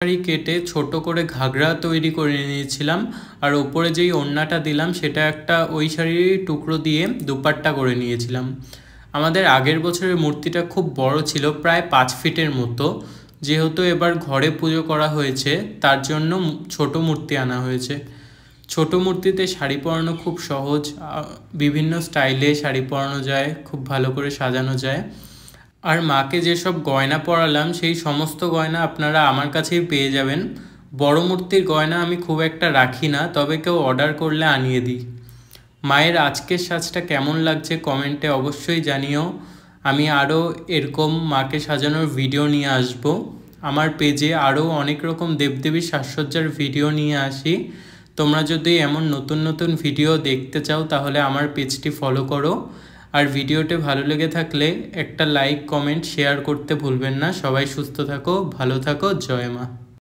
শাড়ি কেটে ছোট করে ঘাগরা তৈরি করে নিয়েছিলাম, আর ওপরে যেই ওড়নাটা দিলাম সেটা একটা ওই শাড়ির টুকরো দিয়ে দুপাট্টা করে নিয়েছিলাম। আমাদের আগের বছরের মূর্তিটা খুব বড় ছিল, প্রায় 5 ফিটের মতো। যেহেতু এবার ঘরে পুজো করা হয়েছে তার জন্য ছোট মূর্তি আনা হয়েছে। ছোট মূর্তিতে শাড়ি পরানো খুব সহজ, বিভিন্ন স্টাইলে শাড়ি পরানো যায়, খুব ভালো করে সাজানো যায়। আর মাকে যেসব গয়না পরালাম সেই সমস্ত গয়না আপনারা আমার কাছেই পেয়ে যাবেন। বড় মূর্তির গয়না আমি খুব একটা রাখি না, তবে কেউ অর্ডার করলে আনিয়ে দিই। মায়ের আজকের সাজটা কেমন লাগছে কমেন্টে অবশ্যই জানিও। আমি আরও এরকম মাকে সাজানোর ভিডিও নিয়ে আসব। আমার পেজে আরও অনেক রকম দেবদেবীর সাজসজ্জার ভিডিও নিয়ে আসি। তোমরা যদি এমন নতুন নতুন ভিডিও দেখতে চাও তাহলে আমার পেজটি ফলো করো। আর ভিডিওটি ভালো লেগে থাকলে একটা লাইক, কমেন্ট, শেয়ার করতে ভুলবেন না। সবাই সুস্থ থাকো, ভালো থাকো, জয় মা।